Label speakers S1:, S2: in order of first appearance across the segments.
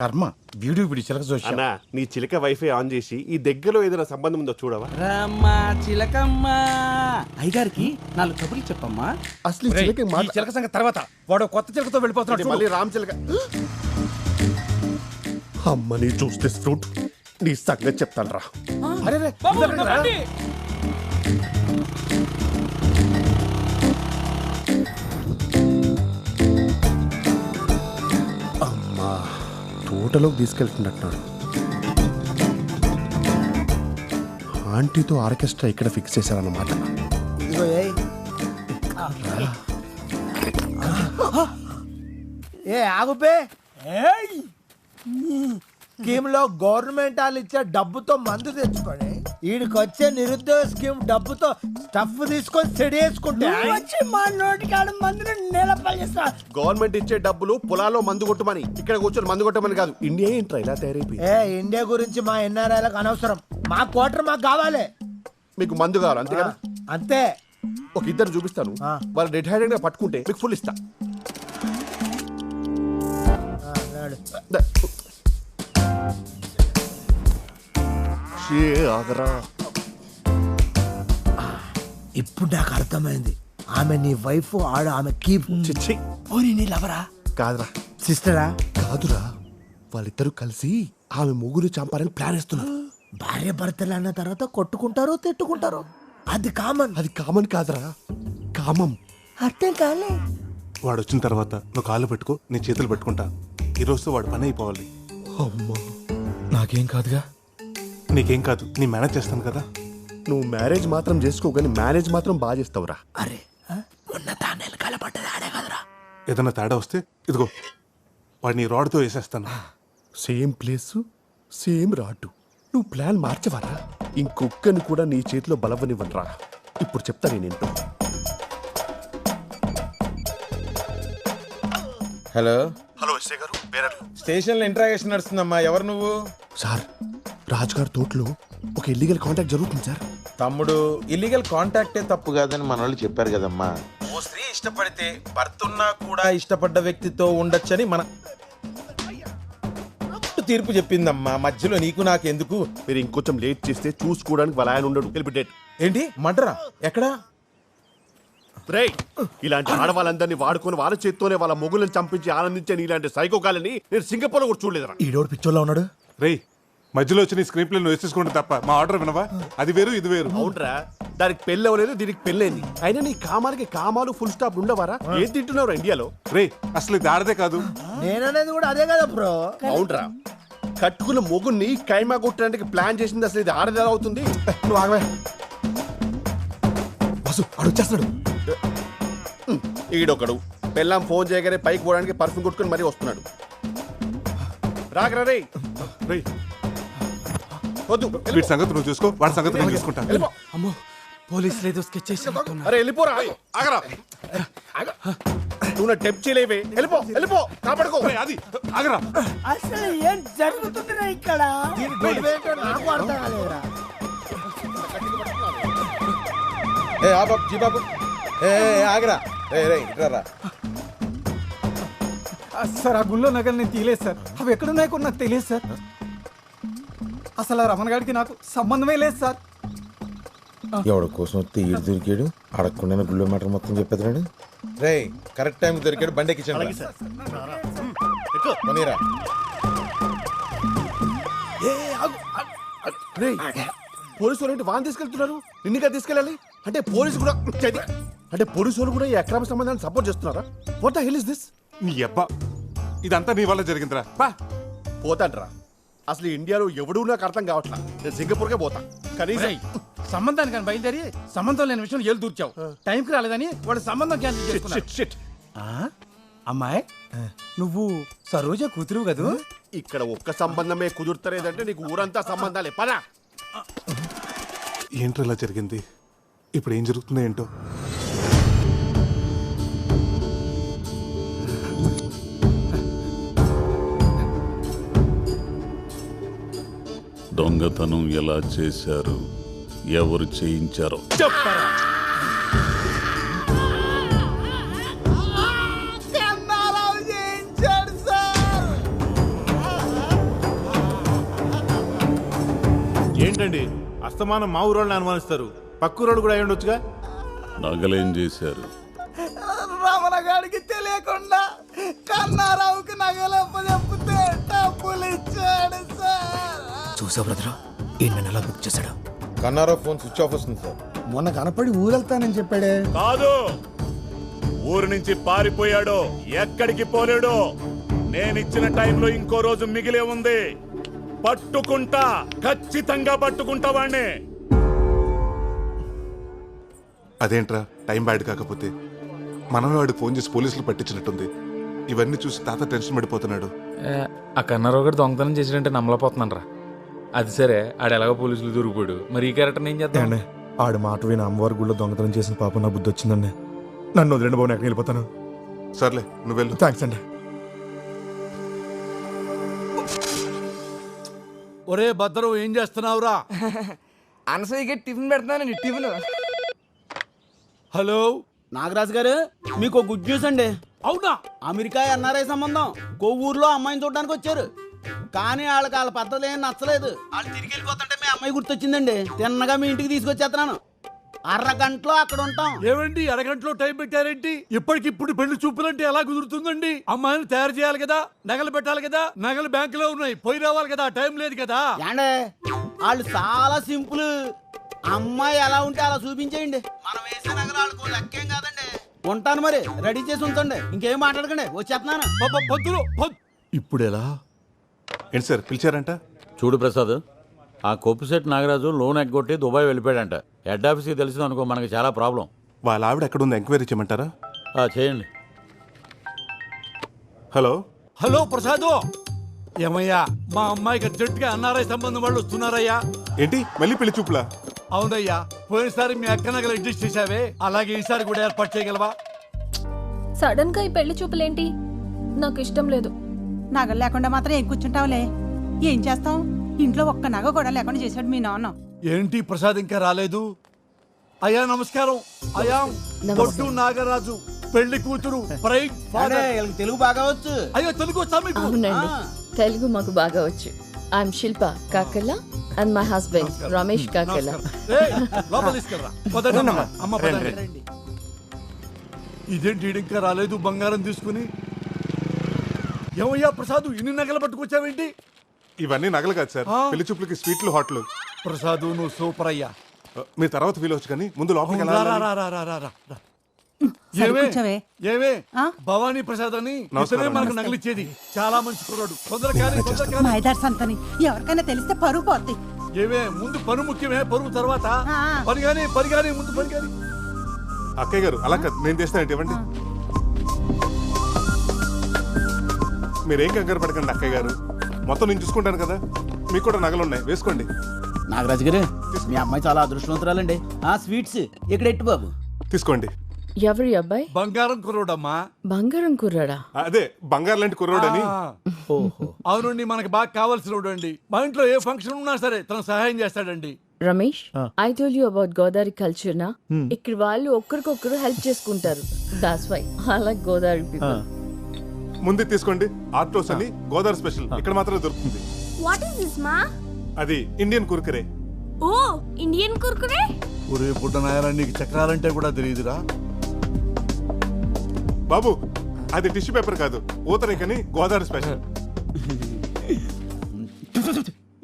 S1: కర్మ వీడియో వీడి చిలక చూసి
S2: అన్నా నీ చిలక వైఫై ఆన్ చేసి ఈ దగ్గరలో ఏదైనా సంబంధం ఉందో చూడవా.
S3: రమ్మా చిలకమ్మా అయ్యగారికి 4 కబుర్లు చెప్పమ్మా.
S2: అసలు ఈ చిలక
S1: ఈ చిలక సంగతి తర్వాత వాడు కొత్త చిలకతో వెళ్ళిపోతున్నాడు
S2: మళ్ళీ రామ్ చిలక. అమ్మని చూస్తే ఫ్రూట్ నీ సంగతి చెప్తాను రా.
S1: అరే రే,
S3: బాబు,
S1: ఇద్దరు రా.
S3: రండి.
S2: అమ్మా తోటలోకి తీసుకెళ్తున్నట్టున్నాడు. ఆంటీతో ఆర్కెస్ట్రా ఇక్కడ ఫిక్స్ చేశారన్నమాట.
S4: ఏ ఆగుపే స్కీమ్ లో గవర్నమెంట్ వాళ్ళు ఇచ్చే డబ్బుతో మందు తెచ్చుకొని వీడికి వచ్చే నిరుద్యోగ స్కీమ్ డబ్బుతో స్టఫ్ తీసుకొని సెడి వేసుకుంటే
S5: వచ్చి మా నోటికాడ మందులు నిలపలిస్తా.
S2: గవర్నమెంట్ ఇచ్చే డబ్బులు పొలాల్లో మందు కొట్టమని, ఇక్కడ కూర్చొని మందు కొట్టమని కాదు. ఇండియా ఏంట్రా ఇలా తయారైపోయి.
S4: ఏ ఇండియా గురించి మా ఎన్ఆర్ఐలకు అనవసరం. మా క్వార్టర్ మాకు కావాలి.
S2: మీకు మందు కావాలి అంతే కదా.
S4: అంతే.
S2: ఒక ఇద్దరు చూపిస్తాను,
S4: ఆ.
S2: వాళ్ళు డెడ్ హ్యాండెడ్ గా పట్టుకుంటే మీకు ఫుల్ ఇస్తా. ద- షే, ఆగరా.
S4: ఇప్పుడు నాకు అర్థమైంది. ఆమె నీ వైఫ్, ఆడు ఆమె కీప్.
S2: చిచ్చి
S4: ఓరి నీ లవరా
S2: కాదురా,
S4: సిస్టరా?
S2: కాదురా, వాళ్ళిద్దరూ కలిసి ఆమె మొగులు చంపాలని ప్లాన్ వేస్తున్నారు.
S4: భార్య భర్తలు అన్న తర్వాత కొట్టుకుంటారు, తిట్టుకుంటారు. అది కామన్.
S2: అది కామన్ కాదురా, కామం.
S4: అర్థం కాలే.
S6: వాడు వచ్చిన తర్వాత నువ్వు కాళ్ళు పెట్టుకో, నీ చేతులు పెట్టుకుంటా. ఈ రోజుతో వాడు పని అయిపోవాలి.
S2: అమ్మా
S1: నాకేం కాదుగా.
S6: నీకేం కాదు, నీ మేనేజ్ చేస్తాను కదా.
S2: నువ్వు మ్యారేజ్ మాత్రం చేసుకో, కానీ మేనేజ్ మాత్రం బాగా చేస్తావురా.
S4: అరే మొన్న తానేలు కలపడ్డది ఆడే కదరా.
S6: ఏదైనా తేడా వస్తే ఇదిగో వాడిని రాడ్తో వేసేస్తాను.
S2: సేమ్ ప్లేస్ సేమ్ రాటు. నువ్వు ప్లాన్ మార్చవరా? ఇంకొక్కని కూడా నీ చేతిలో బలవనివ్వనరా. ఇప్పుడు చెప్తా నేనేంటో.
S7: హలో
S2: హలో ఎస్ఐ గారు,
S7: స్టేషన్ లో ఇంట్రాగేషన్ నడుస్తుందమ్మా. ఎవరు నువ్వు?
S2: సార్, రాజుగారి తోటలో ఒక ఇల్లీగల్ కాంటాక్ట్ జరుగుతుంది సార్.
S7: తమ్ముడు, ఇల్లీగల్ కాంటాక్టే తప్పు కాదని మన వాళ్ళు చెప్పారు కదమ్మా. ఓ స్త్రీ ఇష్టపడితే భర్త ఉన్నా కూడా ఇష్టపడ్డ వ్యక్తితో ఉండొచ్చని మన తీర్పు చెప్పిందమ్మా. మధ్యలో నీకు నాకు ఎందుకు?
S2: మీరు ఇంకొంచెం లేట్ చేస్తే చూసుకోవడానికి వాళ్ళ ఆయన ఉండడు. వెళ్ళిపెట్టేట్.
S7: ఏంటి మడ్రా? ఎక్కడా?
S2: రేయ్, ఇలాంటి ఆడవాళ్ళందరినీ వాడుకొని వాళ్ళ చేత్తోనే వాళ్ళ మొగులను చంపించి ఆనందించే ఇలాంటి సైకోకాలని నేను సింగపూర్ లో కూడా చూడలేదురా.
S4: ఈడోడు పిచ్చోళ్ళ ఉన్నాడు.
S6: రేయ్, మధ్యలో వచ్చి నీ స్క్రీన్ ప్లే నువ్వు వేసేసుకుంటే తప్ప మా ఆర్డర్ వినవా? అది వేరు ఇది వేరు.
S2: అవునరా, దానికి పెళ్ళి అవ్వలేదు, దీనికి పెళ్ళైంది. అయినా నీ కామాలకి కామాలు ఫుల్ స్టాప్ ఉండవారా? ఏం తింటున్నావు ఇండియాలో?
S6: రేయ్, అసలు ఇది ఆడదే కాదు.
S4: నేననేది కూడా అదే కదా బ్రో.
S2: అవునరా, కట్టుకున్న మొగుణ్ణి కైమా కొట్టడానికి ప్లాన్ చేసింది అసలు ఇది ఆడది ఎలా అవుతుంది?
S4: నువ్వు ఆగవే. బస్సు ఆడు వచ్చేస్తాడు.
S2: ఈడొకడు పెళ్ళాం ఫోన్ చేయగానే పైకి పోవడానికి పర్ఫ్యూమ్ కొట్టుకుని మరీ వస్తున్నాడు. రాగరా రేయ్.
S6: రేయ్,
S2: వద్దు,
S6: వీడి సంగతి నువ్వు చూసుకో, వాడి సంగతి నేను చూసుకుంటా.
S2: వెళ్ళిపో.
S3: అమ్మో పోలీసులు ఏదో స్కెచ్ చేసినట్టున్నారు.
S2: అరే వెళ్ళిపోరా. ఆగరా. నువ్వు నా టెప్ చేయలేవే. వెళ్ళిపో, వెళ్ళిపో, కాపాడుకో.
S6: రేయ్, అది ఆగరా.
S5: అసలు ఏం జరుగుతుందిరా ఇక్కడ?
S4: దీని గొడవేంటో నాకు అర్థం కాలేదురా.
S7: ఏ ఆ బాబు, జీ బాబు, ఏ ఆగరా. రే రే ఇట్రా.
S3: సార్ ఆ గుళ్ళో నగలు నేను తీయలేదు సార్. అవి ఎక్కడున్నాయో కూడా నాకు తెలియదు సార్. అసలు ఆ రమణ గారికి నాకు సంబంధమే లేదు సార్.
S7: ఎవడి కోసం వస్తే ఈడు దొరికాడు, అడగకుండా గుళ్ళో మ్యాటర్ మొత్తం చెప్పేదాడు. రే కరెక్ట్ టైం దొరికాడు, బండి ఎక్కించండి. పోనీరా.
S2: రేయ్, పోలీసు వాళ్ళు వాన్ తీసుకెళ్తున్నారు, నిన్నుగా తీసుకెళ్ళాలి అంటే పోలీసు కూడా అంటే పోలీసు వాళ్ళు కూడా ఈ అక్రమ సంబంధాన్ని సపోర్ట్ చేస్తున్నారా? What the hell is this?
S6: నీ అబ్బా, ఇదంతా నీ వల్ల జరిగిందిరా. బా
S2: పోతాంట్రా. అసలు ఇండియాలో ఎవడూ నాకు అర్థం కావట్లా. నేను సింగపూర్కే పోతా. కనీసం
S1: రేయ్, సంబంధానికి కానీ బయలుదేరి సంబంధం లేని విషయం ఏళ్ళు దూర్చావు. టైంకి రాలేదని వాడు సంబంధం క్యాన్సిల్ చేసుకున్నాడు.
S2: షిట్.
S3: అమ్మాయి నువ్వు సరోజ కూతురు కదూ?
S2: ఇక్కడ ఒక్క సంబంధమే కుదురుతలేదంటే నీకు ఊరంతా సంబంధాలే. పదా.
S6: ఏంట్రా ఇలా జరిగింది? ఇప్పుడు ఏం జరుగుతుందో ఏంటో.
S8: దొంగతనం ఎలా చేశారు, ఎవరు చేయించారో
S2: చెప్పరా.
S4: కన్నారావు చేయించాడు సార్.
S9: అదేంటండి అస్తమానం మా ఊరోళ్ళని అనుమానిస్తారు, పక్క ఊరోళ్ళు కూడా అయి ఉండొచ్చుగా.
S8: నగలేం చేశారు?
S3: రమణ గారికి తెలియకుండా కన్నారావుకి నగలప్పచెప్పితే డబ్బులు ఇచ్చాడు సార్.
S4: చూసా బ్రదర్, ఈ నెల బుక్ చేశాడు.
S7: కన్నారావు ఫోన్ స్విచ్ ఆఫ్ వస్తుంది సార్.
S4: మొన్న కనపడి ఊరెళ్తానని చెప్పాడే.
S8: కాదు, ఊరు నుంచి పారిపోయాడు, ఎక్కడికి పోలేడు. నేనిచ్చిన టైంలో ఇంకో రోజు మిగిలే ఉంది. పట్టుకుంటా, ఖచ్చితంగా పట్టుకుంటా వాణ్ణి.
S6: అదేంట్రా టైం బ్యాడ్ కాకపోతే మనమే వాడికి ఫోన్ చేసి పోలీసులు పట్టించినట్టుంది. ఇవన్నీ చూసి తాత టెన్షన్ పడిపోతున్నాడు.
S10: ఆ కన్నారావు గారు దొంగతనం చేసినట్టే నమ్మలేకపోతున్నాను రా. అది సరే, ఆడు ఎలాగో పోలీసులు దొరికిపోయాడు, మరి ఈ క్యారెక్టర్ ఏం చేద్దాం?
S2: ఆడు మాట విని అమ్మవారి గుళ్ళో దొంగతనం చేసిన పాపం నా బుద్ధి వచ్చిందండి. నన్ను వదిలేండి బాబు, ఎక్కడికి వెళ్ళిపోతాను.
S6: సర్లే నువ్వు వెళ్ళు.
S2: థ్యాంక్స్ అండి.
S1: ఒరే భద్రం, ఏం చేస్తున్నావురా?
S3: అనసూయకి టిఫిన్ పెడతానండి. టిఫిన్.
S1: హలో
S3: నాగరాజు గారు, మీకు గుడ్ న్యూస్ అండి.
S1: అవునా?
S3: అమెరికా ఎన్ఆర్ఐ సంబంధం కొవ్వూరులో అమ్మాయిని చూడడానికి వచ్చారు. కానీ వాళ్ళ పద్ధతులు ఏం నచ్చలేదు. వాళ్ళు తిరిగి వెళ్ళిపోతుంటే మీ అమ్మాయి గుర్తొచ్చిందండి. తిన్నగా మీ ఇంటికి తీసుకొచ్చేస్తున్నాను. అరగంటలో అక్కడ ఉంటాం.
S1: ఏమండి అరగంటలో టైం పెట్టారేంటి? ఇప్పటికిప్పుడు పెళ్లి చూపులంటే ఎలా కుదురుతుందండి? అమ్మాయిని తయారు చేయాలి కదా, నగలు పెట్టాలి కదా, నగలు బ్యాంకులో ఉన్నాయి, పోయి రావాలి కదా, టైం లేదు కదా.
S3: ఏండే వాళ్ళు చాలా సింపుల్. అమ్మాయి ఎలా ఉంటే అలా చూపించేయండి. మనం వేసే నగలు వాళ్ళకు లెక్కేం కాదండి. ఉంటాను మరి, రెడీ చేసి ఉంచండి. ఇంకేం మాట్లాడకండి, వచ్చేస్తున్నాను.
S1: పంతులు ఇప్పుడు ఎలా?
S6: ఏంటి సార్ పిలిచారంట?
S8: చూడు ప్రసాద్, ఆ కొప్పుశెట్టి నాగరాజు లోన్ ఎగ్గొట్టి దుబాయ్ వెళ్ళిపోయాడంట. హెడ్ ఆఫీస్కి తెలిసింది అనుకో, మనకి చాలా ప్రాబ్లం.
S6: వాళ్ళ ఆవిడ ఎక్కడుంది ఎంక్వైరీ చేయమంటారా?
S8: చేయండి.
S6: హలో
S1: హలో ప్రసాద్, ఏమయ్యా మా అమ్మాయికి అర్జెంటుగా ఎన్ఆర్ఐ సంబంధం వాళ్ళు వస్తున్నారయ్యా.
S6: ఏంటి మళ్ళీ పెళ్లి చూపులా?
S1: అవునయ్యా, పోయినసారి మీ అక్క నగలు అడ్జస్ట్ చేసావే, అలాగే ఈసారి కూడా ఏర్పాటు చేయగలవా?
S11: సడన్ గా ఈ పెళ్లి చూపులేంటి? నాకు ఇష్టం లేదు.
S5: నగలు లేకుండా మాత్రం ఏం కూర్చుంటావులే. ఏం చేస్తాం, ఇంట్లో ఒక్క నగ కూడా లేకుండా చేశాడు మీ నాన్న.
S1: ఏంటి ప్రసాద్ ఇంకా రాలేదు? అయ్యా నమస్కారం. అయ్యా బొట్టు నాగరాజు, పెళ్లి కూతురు, ప్రైడ్ ఫాదర్.
S3: తెలుగు బాగా వచ్చు.
S1: అయ్యో తెలుగు వచ్చా మీకు?
S11: అవునండి, తెలుగు మాకు బాగా వచ్చు. I'm Shilpa Kakarla and my husband Ramesh Kakarla.
S1: ఏయ్, లోపల తీసుకెళ్ళరా. పదండి అమ్మా. అమ్మ పదండి. ఇదేంటి ఈడు ఇంకా రాలేదు బంగారం తీసుకుని? ఏమయ్యా ప్రసాద్, ఇన్ని నగలు పట్టుకొచ్చావేంటి?
S6: ఇవన్నీ నగలు కాదు సార్, పెళ్లి చూపులకి స్వీట్లు హాట్లు.
S1: ప్రసాద్ నువ్వు సూపర్ అయ్యా.
S6: మీరు తర్వాత ఫీల్ అవచ్చు కానీ ముందు లోపలికి
S1: రా,
S6: వెళ్ళాలి.
S1: రా, రా, రా, రా, రా, రా.
S5: సరే,
S1: ఏమే?
S5: కూర్చోవే.
S1: ఏమే?
S5: ఆ?
S1: భవానీ ప్రసాద్ అని
S6: నమస్కారం.
S1: ఇతనే మనకు నగలిచ్చేది. చాలా మంచి కుర్రాడు. తొందరగా కానీ, తొందరగా కానీ.
S5: మైదార్ సంతని ఎవరికైనా తెలిస్తే పరుగు పోద్ది.
S1: ఏమే, ముందు పను ముఖ్యమే, పరువు తర్వాత
S5: ఆ.
S1: పని కానీ ముందు పని కానీ.
S6: అక్కయ్య గారు అలా కాదు, నేను చేస్తానంటే ఇవ్వండి. మీరేం కంగారు పడకండి అక్కయ్య గారు, మొత్తం నేను చూసుకుంటాను కదా. మీకు కూడా నగలు ఉన్నాయి, వేసుకోండి.
S3: నాగరాజు గారు, మీ అమ్మాయి చాలా అదృష్టవంతురాలండి. ఆ స్వీట్స్ ఇక్కడ ఎట్టు బాబు.
S6: తీసుకోండి.
S11: ఎవరి అబ్బాయి?
S1: బంగారం కుర్రోడమ్మా.
S11: బంగారం కుర్రాడా?
S6: అదే బంగారు లాంటి కుర్రోడని.
S1: అవునండి, మనకి బాగా కావాల్సిన అండి. మా ఇంట్లో ఏ ఫంక్షన్ ఉన్నా సరే తను సహాయం చేస్తాడండి.
S11: Ramesh, I told you about Godavari culture నా. ఇక్కడ వాళ్ళు ఒక్కరికొక్కరు హెల్ప్ చేసుకుంటారు. That's why I like Godavari people.
S6: ముందు తీసుకోండి. ఆర్టోస్ అని గోదావరి స్పెషల్, ఇక్కడ మాత్రమే దొరుకుతుంది.
S11: వాట్ ఇస్ దిస్ మా?
S6: అది ఇండియన్ కుర్కురే.
S11: ఓ, ఇండియన్ కుర్కురే.
S1: ఒరే పుట్ట నాయనా, నీకు చక్రాలంటే కూడా తెలియదురా
S6: బాబు. అది టిష్యూ పేపర్ కాదు, పూతరేకని గోదావరి స్పెషల్.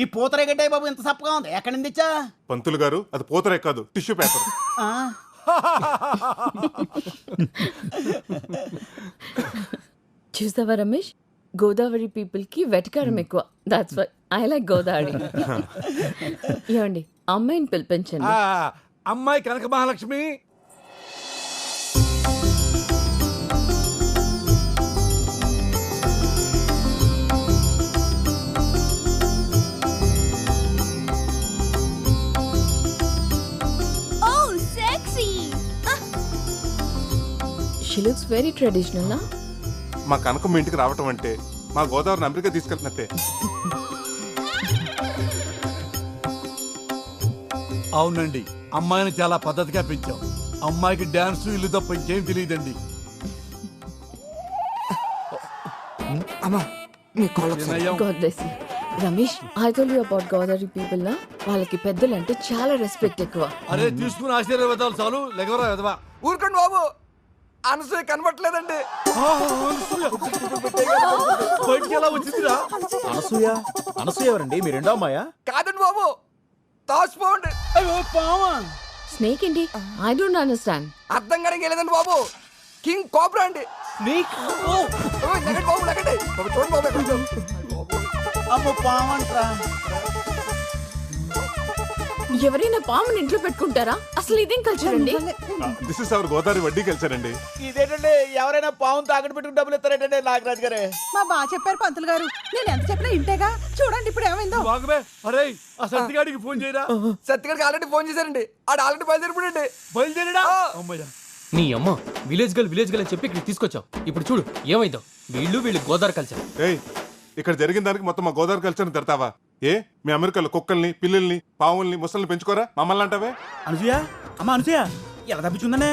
S3: ఈ పూతరేగట్టే బాబు ఎంత సప్పగా ఉంది. ఎక్కడి నుంచి తెచ్చా?
S6: పంతులు గారు, అది పూతరేక కాదు, టిష్యూ పేపర్.
S11: చూసావా రమేష్, గోదావరి పీపుల్ కి వెటకారం ఎక్కువ. That's why I like Godavari. ఏమండి, అమ్మాయిని పిలిపించండి.
S1: అమ్మాయి కనక Mahalakshmi.
S11: She looks very traditional, na?
S6: మా కనకం మీ ఇంటికి రావటం అంటే మా గోదావరిని అమెరికా తీసుకెళ్తున్నట్టే.
S1: అవునండి, అమ్మాయిని చాలా పద్ధతిగా పెంచాం. అమ్మాయికి డాన్స్ ఇల్లు తప్ప ఇంకేం తెలియదండి.
S3: అమ్మా,
S11: God bless you. Ramesh I told you about Godavari people నా వాళ్ళకి పెద్దలంటే చాలా రెస్పెక్ట్ ఎక్కువ.
S1: అరే తీసుకుని ఆశీర్వాదాలు చాలు లెగవరా వెదవా.
S3: ఊరుకోండి బాబు, అనసూయ కనబట్లేదండి.
S1: బయటికి ఎలా వచ్చిందిరా?
S3: అనసూయ ఎవరండి? మీ రెండో అమ్మాయా? కాదండి బాబు, తాసిపోండి. అయ్యో పావా.
S11: స్నేక్ ఏంటి? I don't understand.
S3: అర్థం కానీ లేదండి బాబు, కింగ్ కోబ్రా అండి. స్నేక్? లగండి బాబు, లగండి. చూడండి బాబు ఎక్కడ. అమ్మో పావంట్రా.
S11: ఎవరైనా పాముని ఇంట్లో పెట్టుకుంటారా? అసలు ఇదేం కల్చర్ అండి?
S6: దిస్ ఇస్ అవర్ గోదావరి వడ్డీ కల్చర్ అండి.
S3: ఇదేంటండి, ఎవరైనా పావును తాకట్టు పెట్టుకుని డబ్బులు ఇస్తారేంటండి నాగరాజు గారే?
S5: మా బాగా చెప్పారు పంతులు గారు, నేను ఎంత చెప్పినా ఇంటేగా. చూడండి ఇప్పుడు ఏమైందో.
S1: బాగుబే. అరే ఆ సత్తిగాడికి ఫోన్ చేయరా.
S3: సత్యగారికి ఆల్రెడీ ఫోన్ చేశారండి, ఆడు ఆల్రెడీ బయలుదేరిపోయండి.
S1: బయలుదేరడా? అమ్మయ్య.
S12: నీ అమ్మ విలేజ్ గర్ల్ అని చెప్పి ఇక్కడ తీసుకొచ్చావు. ఇప్పుడు చూడు ఏమైందో. వీళ్ళు గోదావరి కల్చర్.
S6: ఏయ్, ఇక్కడ జరిగిన దానికి మొత్తం మా గోదావరి కల్చర్ని తిడతావా? ఏ మీ అమెరికాలో కుక్కల్ని, పిల్లల్ని, పావుల్ని, ముసల్ని పెంచుకోరా? మమ్మల్ని అంటావే?
S3: అనసూయ, అమ్మ అనసూయ ఎలా తప్పించుందనే?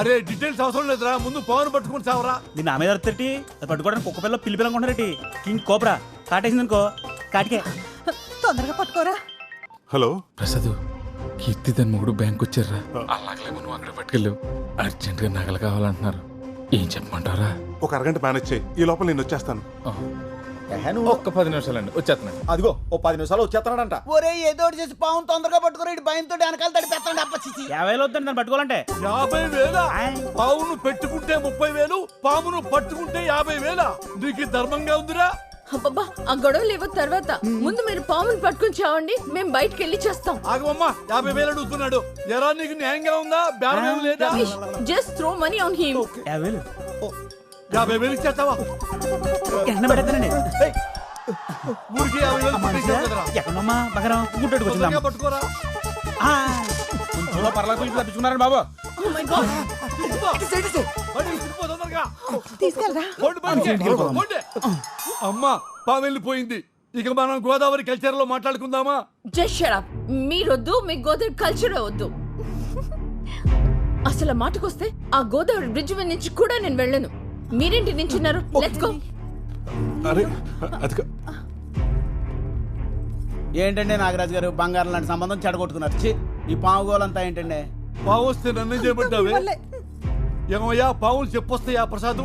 S1: అరే డీటెయిల్స్ అవసరం లేదురా, ముందు పవన్ పట్టుకుని చావరా.
S3: మీ నా మీద అర్థటి అది పట్టుకోవడానికి కుక్క పిల్ల పిల్లి పిల్లనుకుంటారేటి? కింగ్ కోబ్రా కాటేసింది అనుకో, కాటికే.
S5: తొందరగా పట్టుకోరా.
S6: హలో
S10: ప్రసాద్, కీర్తి తన మొగుడు బ్యాంక్ వచ్చారా? అలాగలే మనం అక్కడ పట్టుకెళ్ళావు. అర్జెంట్ గా నగలు కావాలంటున్నారు. ఏం చెప్పమంటారా?
S6: ఒక అరగంట మేనేజ్ చేయి, ఈ లోపల నేను వచ్చేస్తాను.
S10: ఒక్క 10 నిమిషాలండి, వచ్చేస్తున్నాను.
S2: అదిగో ఓ 10 నిమిషాలు వచ్చేస్తున్నాడంట.
S3: ఒరే ఏదో ఒకటి చేసి పావును తొందరగా పట్టుకోరు, ఇటు భయంతో వెనకాల తడిపేస్తాడు. అప్పచ్చి 50,000 వద్దండి దాన్ని పట్టుకోవాలంటే.
S1: 50,000? పావును పెట్టుకుంటే 30,000, పామును పట్టుకుంటే 50,000. నీకు ధర్మంగా ఉందిరా?
S11: అబ్బబ్బా, ఆ గొడవలు లేవో తర్వాత. ముందు మీరు పాముని పట్టుకుని చావండి, మేము బయటికి వెళ్ళి చేస్తాం.
S1: ఆగమ్మా, 50,000 అడుగుతున్నాడు. ఎరా నీకు న్యాయంగా ఉందా? బేరం లేదా?
S11: Just throw money on him.
S1: 50,000 ఇచ్చేస్తావా?
S3: ఎండ పెడతానండి.
S1: ఊరికి 50,000 పట్టేసావు కదరా.
S3: ఎక్కడమ్మా బగరం
S1: తొందరగా పట్టుకోరా.
S3: పర్లేదు తప్పించుకున్నారండి బాబు.
S11: Oh my God.
S5: తీసుకెళ్ళరా.
S1: అమ్మా పాము వెళ్ళిపోయింది. ఇక మనం గోదావరి కల్చర్ లో మాట్లాడుకుందామా?
S11: Just shut up. మీరొద్దు, మీ గోదావరి కల్చర్ వద్దు. అసలు మాటకొస్తే ఆ గోదావరి బ్రిడ్జ్ మీద నుంచి కూడా నేను వెళ్ళను. మీరేంటి నించున్నారు? Let's go.
S6: అరే అది
S3: ఏంటండి నాగరాజు గారు, బంగారం లాంటి సంబంధం చెడగొట్టుకున్నారు. ఈ పావు గోలంతా ఏంటండి?
S1: పావు వస్తే నన్ను చేయబడ్డావే. ఏమయ్యా పావులు చెప్పొస్తాయా ప్రసాద్?